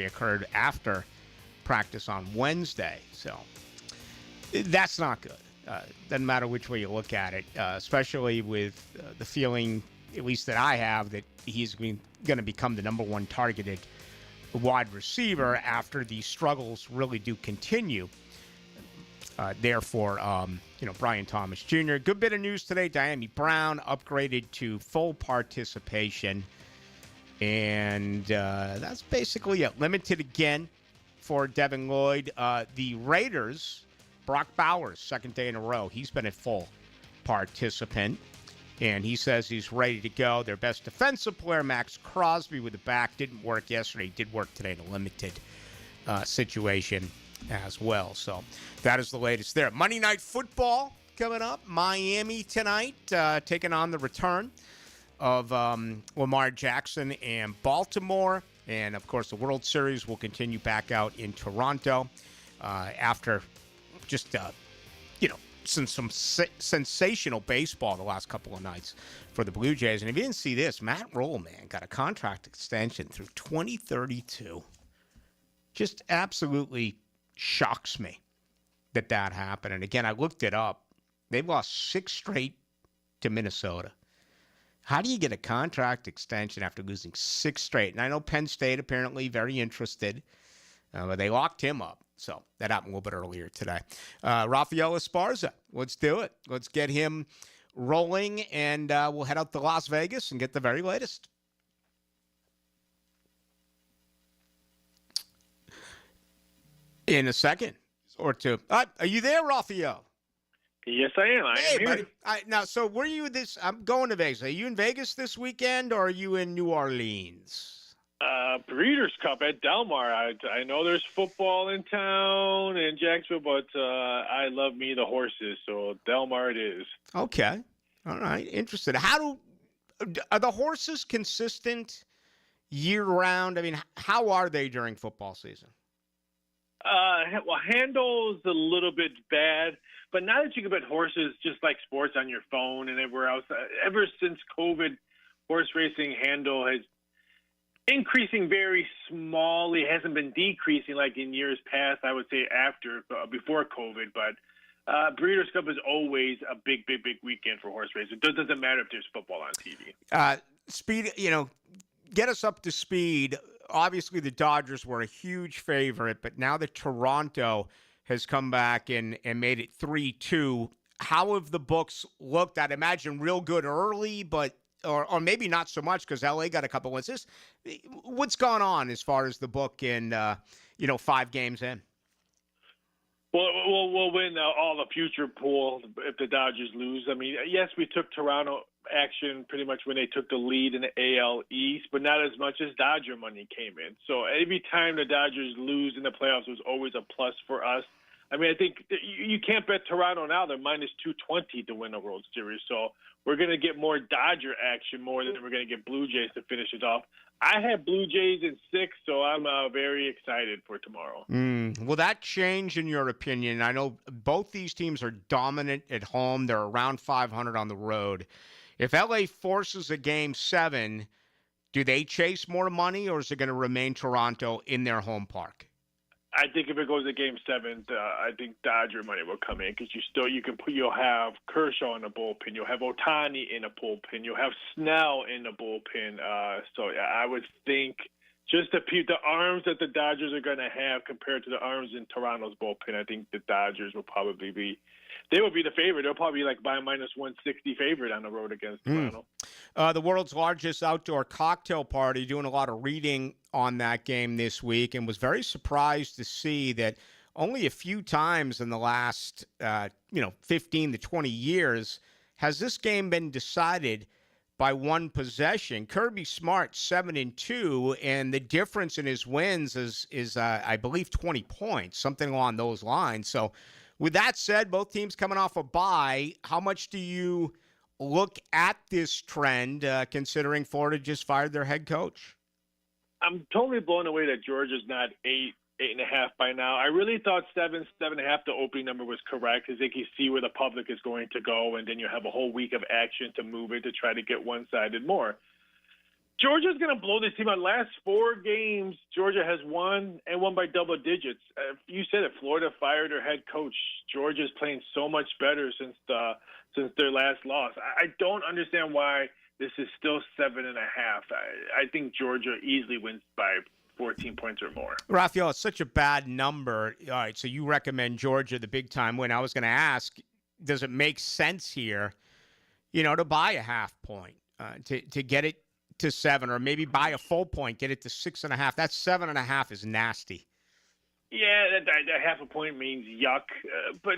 occurred after practice on Wednesday. So that's not good. Doesn't matter which way you look at it, especially with the feeling, at least that I have, that he's going to become the number one targeted wide receiver after these struggles really do continue. Therefore, Brian Thomas Jr. Good bit of news today. Diami Brown upgraded to full participation. And that's basically it. Limited again for Devin Lloyd. The Raiders, Brock Bowers, second day in a row. He's been a full participant. And he says he's ready to go. Their best defensive player, Max Crosby, with the back, didn't work yesterday. Did work today in a limited situation as well. So that is the latest there. Monday Night Football coming up. Miami tonight, taking on the return of Lamar Jackson and Baltimore. And, of course, the World Series will continue back out in Toronto after just, some sensational baseball the last couple of nights for the Blue Jays. And if you didn't see this, Matt Roll, man, got a contract extension through 2032. Just absolutely shocks me that happened. And, again, I looked it up. They've lost 6 straight to Minnesota. How do you get a contract extension after losing 6 straight? And I know Penn State apparently very interested, but they locked him up. So that happened a little bit earlier today. Rafael Esparza, let's do it. Let's get him rolling, and we'll head out to Las Vegas and get the very latest. In a second or two. Are you there, Rafael? Yes, I am. I am here. Buddy. Now, so were you this? I'm going to Vegas. Are you in Vegas this weekend, or are you in New Orleans? Breeders' Cup at Del Mar. I know there's football in town in Jacksonville, but I love me the horses, so Del Mar it is. Okay. All right. Interested. Are the horses consistent year-round? I mean, how are they during football season? Well, Handle's a little bit bad. But now that you can bet horses just like sports on your phone and everywhere else, ever since COVID, horse racing handle has increasing very small. It hasn't been decreasing like in years past, I would say before COVID. But Breeders' Cup is always a big weekend for horse racing. It doesn't matter if there's football on TV. Speed, get us up to speed. Obviously, the Dodgers were a huge favorite, but now that Toronto has come back and made it 3-2. How have the books looked? I'd imagine real good early, but or maybe not so much because LA got a couple wins. What's gone on as far as the book in 5 games in? Well, we'll win all the future pool if the Dodgers lose. I mean, yes, we took Toronto action pretty much when they took the lead in the AL East, but not as much as Dodger money came in. So every time the Dodgers lose in the playoffs was always a plus for us. I mean, I think you can't bet Toronto now. They're minus 220 to win a World Series. So we're going to get more Dodger action more than we're going to get Blue Jays to finish it off. I have Blue Jays in 6, so I'm very excited for tomorrow. Will that change in your opinion? I know both these teams are dominant at home. They're around 500 on the road. If LA forces a Game 7, do they chase more money, or is it going to remain Toronto in their home park? I think if it goes to Game 7, I think Dodger money will come in because you'll have Kershaw in the bullpen, you'll have Ohtani in the bullpen, you'll have Snell in the bullpen. So I would think just the arms that the Dodgers are going to have compared to the arms in Toronto's bullpen, I think the Dodgers will probably be. They will be the favorite. They'll probably be like by minus 160 favorite on the road against Toronto. The world's largest outdoor cocktail party, doing a lot of reading on that game this week, and was very surprised to see that only a few times in the last 15 to 20 years has this game been decided by one possession. Kirby Smart 7-2, and the difference in his wins is I believe 20 points, something along those lines. So with that said, both teams coming off a bye, how much do you look at this trend, considering Florida just fired their head coach? I'm totally blown away that Georgia's not 8.5 by now. I really thought 7.5, the opening number was correct because they can see where the public is going to go, and then you have a whole week of action to move it to try to get one-sided more. Georgia's going to blow this team out. Last 4 games, Georgia has won and won by double digits. You said it. Florida fired their head coach. Georgia's playing so much better since their last loss. I don't understand why this is still 7.5. I think Georgia easily wins by 14 points or more. Raphael, it's such a bad number. All right, so you recommend Georgia the big time win. I was going to ask, does it make sense here, to buy a half point, to get it to 7, or maybe buy a full point, get it to 6.5? That 7.5 is nasty. Yeah, that half a point means yuck. But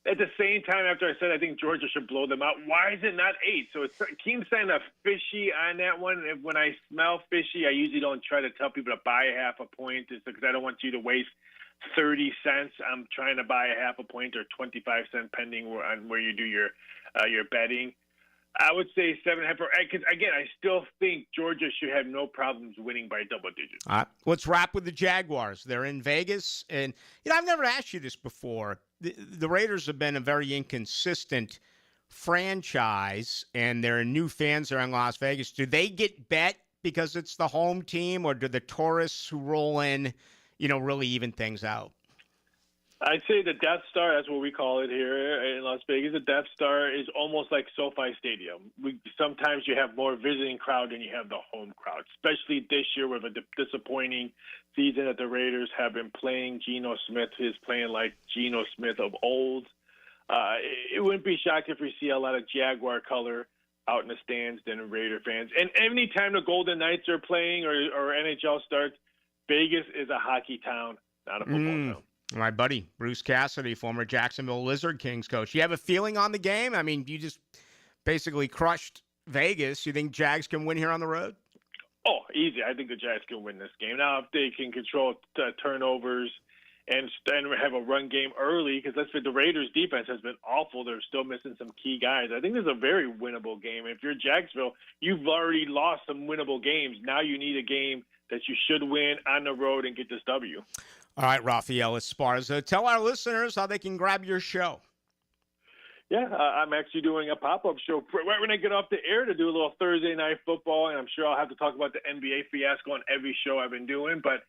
at the same time, after I said I think Georgia should blow them out, why is it not 8? So it seems kind of fishy on that one. When I smell fishy, I usually don't try to tell people to buy a half a point because I don't want you to waste 30 cents. I'm trying to buy a half a point or 25 cents, depending on where you do your betting. I would say 7.5. Because again, I still think Georgia should have no problems winning by double digits. Let's wrap with the Jaguars. They're in Vegas, and I've never asked you this before. The Raiders have been a very inconsistent franchise, and there are new fans there in Las Vegas. Do they get bet because it's the home team, or do the tourists who roll in, really even things out? I'd say the Death Star, that's what we call it here in Las Vegas. The Death Star is almost like SoFi Stadium. Sometimes you have more visiting crowd than you have the home crowd, especially this year with a disappointing season that the Raiders have been playing. Geno Smith is playing like Geno Smith of old. It wouldn't be shocked if we see a lot of Jaguar color out in the stands than Raider fans. And any time the Golden Knights are playing or NHL starts, Vegas is a hockey town, not a football town. My buddy, Bruce Cassidy, former Jacksonville Lizard Kings coach. You have a feeling on the game? I mean, you just basically crushed Vegas. You think Jags can win here on the road? Oh, easy. I think the Jags can win this game. Now, if they can control turnovers and have a run game early, because the Raiders' defense has been awful. They're still missing some key guys. I think this is a very winnable game. If you're Jacksonville, you've already lost some winnable games. Now you need a game that you should win on the road and get this W. All right, Rafael Esparza, tell our listeners how they can grab your show. Yeah, I'm actually doing a pop-up show right when I get off the air to do a little Thursday night football, and I'm sure I'll have to talk about the NBA fiasco on every show I've been doing. But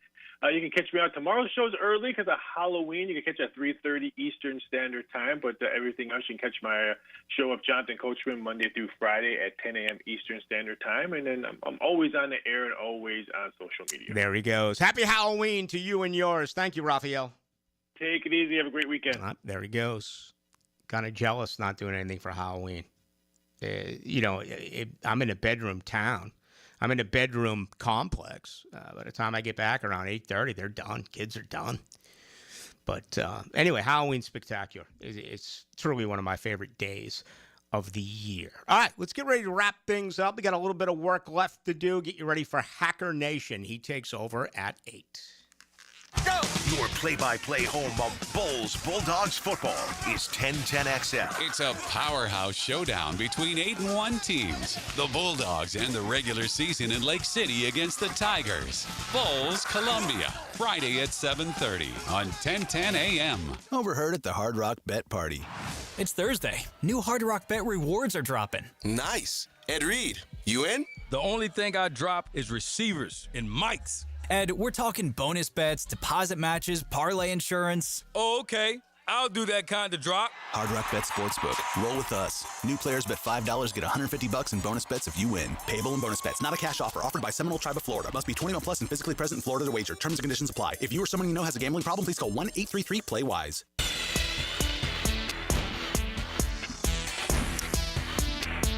you can catch me out. Tomorrow's show's early because of Halloween. You can catch at 3:30 Eastern Standard Time, but everything else you can catch my show with Jonathan Coachman Monday through Friday at 10 a.m. Eastern Standard Time. And then I'm always on the air and always on social media. There he goes. Happy Halloween to you and yours. Thank you, Rafael. Take it easy. Have a great weekend. There he goes. Kind of jealous not doing anything for Halloween. I'm in a bedroom town. I'm in a bedroom complex. By the time I get back around 8:30, they're done. Kids are done. But anyway, Halloween's spectacular. It's truly one of my favorite days of the year. All right, let's get ready to wrap things up. We got a little bit of work left to do. Get you ready for Hacker Nation. He takes over at 8. Go! Your play-by-play home of Bulls Bulldogs football is 1010XL. It's a powerhouse showdown between 8-1 teams. The Bulldogs end the regular season in Lake City against the Tigers. Bulls, Columbia, Friday at 7:30 on 1010 AM. Overheard at the Hard Rock Bet Party. It's Thursday. New Hard Rock Bet rewards are dropping. Nice. Ed Reed, you in? The only thing I drop is receivers and mics. Ed, we're talking bonus bets, deposit matches, parlay insurance. Oh, okay. I'll do that kind of drop. Hard Rock Bet Sportsbook. Roll with us. New players bet $5, get $150 in bonus bets if you win. Payable in bonus bets. Not a cash offer. Offered by Seminole Tribe of Florida. Must be 21 plus and physically present in Florida to wager. Terms and conditions apply. If you or someone you know has a gambling problem, please call 1-833-PLAY-WISE.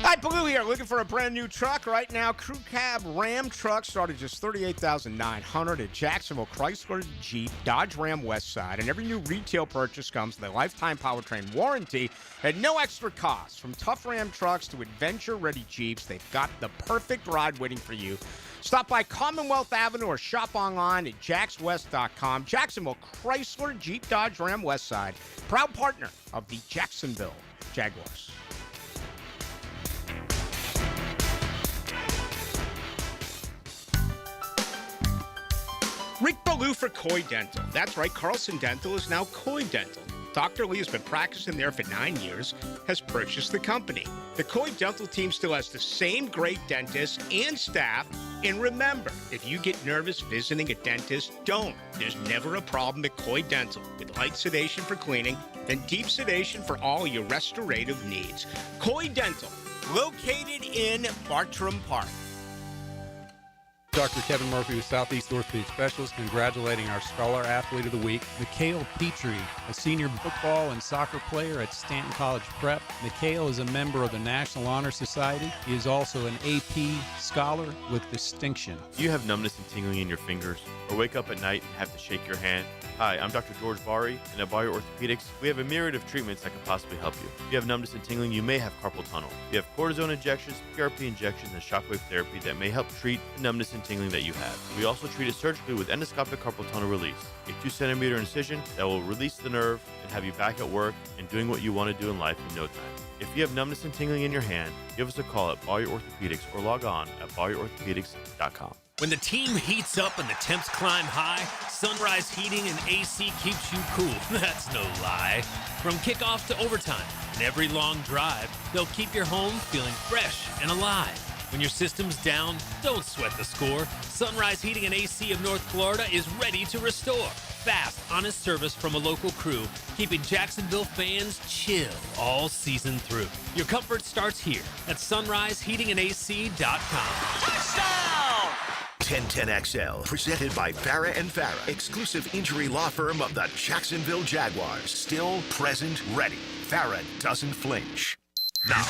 Hi, Ballou here, looking for a brand new truck right now. Crew Cab Ram truck started just $38,900 at Jacksonville Chrysler Jeep Dodge Ram Westside, and every new retail purchase comes with a lifetime powertrain warranty at no extra cost. From tough Ram trucks to adventure-ready Jeeps, they've got the perfect ride waiting for you. Stop by Commonwealth Avenue or shop online at jackswest.com. Jacksonville Chrysler Jeep Dodge Ram Westside, proud partner of the Jacksonville Jaguars. Rick Ballou for Coy Dental. That's right, Carlson Dental is now Coy Dental. Dr. Lee has been practicing there for 9 years, has purchased the company. The Coy Dental team still has the same great dentists and staff. And remember, if you get nervous visiting a dentist, don't. There's never a problem at Coy Dental. With light sedation for cleaning and deep sedation for all your restorative needs. Coy Dental, located in Bartram Park. Dr. Kevin Murphy with Southeast Orthopedic Specialist, congratulating our Scholar Athlete of the Week, Mikhail Petrie, a senior football and soccer player at Stanton College Prep. Mikhail is a member of the National Honor Society. He is also an AP Scholar with distinction. Do you have numbness and tingling in your fingers, or wake up at night and have to shake your hand? Hi, I'm Dr. George Bari, and at Bari Orthopedics, we have a myriad of treatments that can possibly help you. If you have numbness and tingling, you may have carpal tunnel. We have cortisone injections, PRP injections, and shockwave therapy that may help treat the numbness and tingling that you have. We also treat it surgically with endoscopic carpal tunnel release, a 2-centimeter incision that will release the nerve and have you back at work and doing what you want to do in life in no time. If you have numbness and tingling in your hand, give us a call at Bari Orthopedics or log on at BariOrthopedics.com. When the team heats up and the temps climb high, Sunrise Heating and AC keeps you cool. That's no lie. From kickoff to overtime and every long drive, they'll keep your home feeling fresh and alive. When your system's down, don't sweat the score. Sunrise Heating and AC of North Florida is ready to restore. Fast, honest service from a local crew, keeping Jacksonville fans chill all season through. Your comfort starts here at sunriseheatingandac.com. Touchdown! 1010XL, presented by Farah and Farah, exclusive injury law firm of the Jacksonville Jaguars. Still, present, ready. Farah doesn't flinch. Now,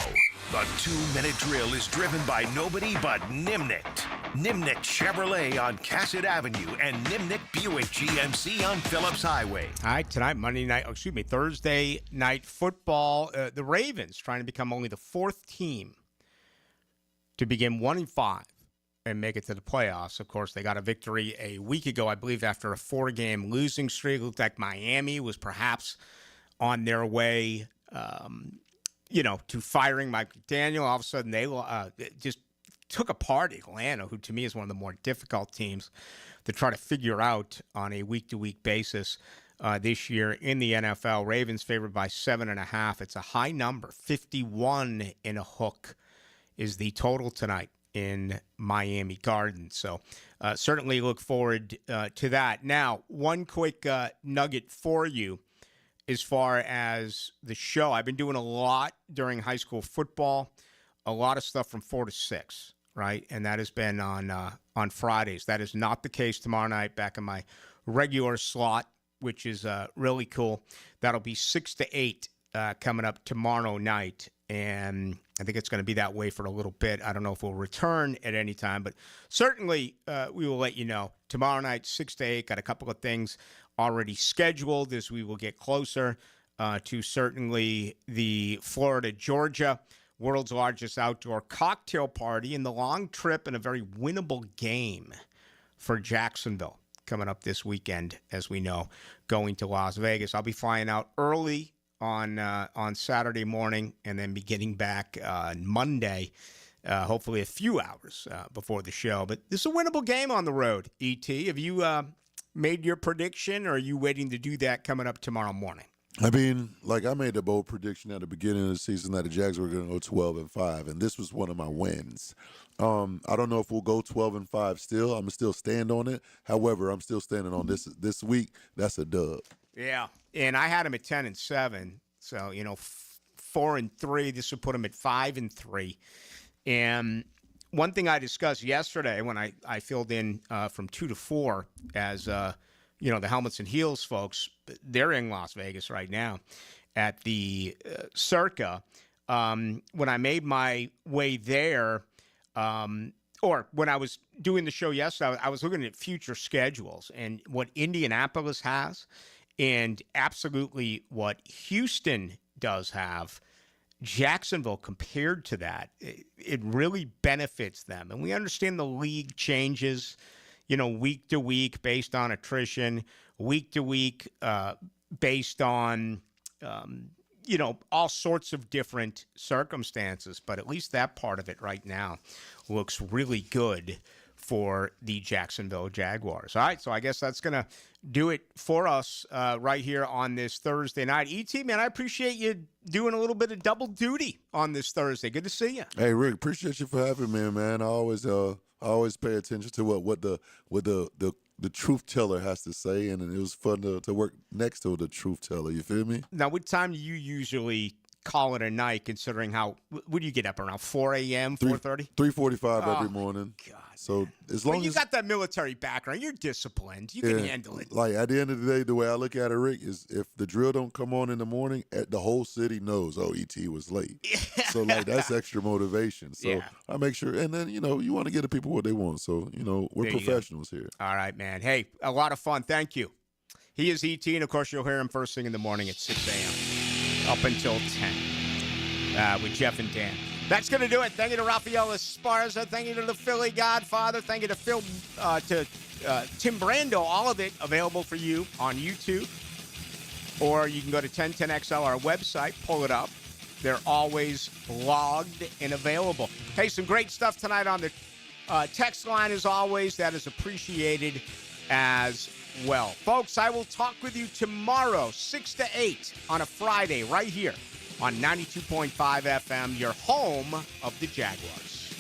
the 2-minute drill is driven by nobody but Nimnicht. Nimnicht Chevrolet on Cassett Avenue and Nimnicht Buick GMC on Phillips Highway. All right, tonight, Thursday night football. The Ravens trying to become only the 4th team to begin 1-5 and make it to the playoffs. Of course, they got a victory a week ago, I believe, after a 4-game losing streak. It looked like Miami was perhaps on their way to firing Mike McDaniel. All of a sudden, they just took apart Atlanta, who to me is one of the more difficult teams to try to figure out on a week-to-week basis this year in the NFL. Ravens favored by 7.5. It's a high number. 51 in a hook is the total tonight in Miami Gardens. So certainly look forward to that. Now, one quick nugget for you. As far as the show, I've been doing a lot during high school football, a lot of stuff from 4 to 6, right? And that has been on Fridays. That is not the case tomorrow night, back in my regular slot, which is really cool. That'll be 6 to 8 coming up tomorrow night. And I think it's going to be that way for a little bit. I don't know if we'll return at any time, but certainly we will let you know. Tomorrow night, 6 to 8, got a couple of things already scheduled as we will get closer to certainly the Florida-Georgia world's largest outdoor cocktail party and the long trip and a very winnable game for Jacksonville coming up this weekend, as we know, going to Las Vegas. I'll be flying out early on Saturday morning and then be getting back on Monday, hopefully a few hours before the show. But this is a winnable game on the road, E.T. Have you made your prediction, or are you waiting to do that coming up tomorrow morning? I mean, I made a bold prediction at the beginning of the season that the Jags were going to go 12-5, and this was one of my wins. I don't know if we'll go 12-5 still. I'm still stand on it. However, I'm still standing on this week. That's a dub. Yeah, and I had him at 10-7, so 4-3. This would put him at 5-3, and one thing I discussed yesterday when I filled in from 2 to 4 as the Helmets and Heels folks, they're in Las Vegas right now at the Circa. When I made my way there, or when I was doing the show yesterday, I was looking at future schedules and what Indianapolis has and absolutely what Houston does have. Jacksonville, compared to that, it really benefits them. And we understand the league changes, week to week based on attrition, week to week based on, all sorts of different circumstances. But at least that part of it right now looks really good for the Jacksonville Jaguars. All right, so I guess that's going to do it for us right here on this Thursday night. E.T., man, I appreciate you doing a little bit of double duty on this Thursday. Good to see you. Hey, Rick, appreciate you for having me, man. I always pay attention to what the truth teller has to say, and it was fun to work next to the truth teller. You feel me? Now, what time do you usually call it a night, considering how – what do you get up around, 4 a.m., 4:30? 3:45 every morning. God. So as long you as got that military background, you're disciplined. You can handle it. Like at the end of the day, the way I look at it, Rick, is if the drill don't come on in the morning, the whole city knows, oh, ET was late. So like that's extra motivation. So I make sure, and then you want to get the people what they want. So we're professionals here. All right, man. Hey, a lot of fun. Thank you. He is ET, and of course you'll hear him first thing in the morning at 6 a.m. up until 10 with Jeff and Dan. That's going to do it. Thank you to Rafael Esparza. Thank you to the Philly Godfather. Thank you to Tim Brando. All of it available for you on YouTube. Or you can go to 1010XL, our website, pull it up. They're always logged and available. Hey, some great stuff tonight on the text line as always. That is appreciated as well. Folks, I will talk with you tomorrow, 6 to 8 on a Friday right here on 92.5 FM, your home of the Jaguars.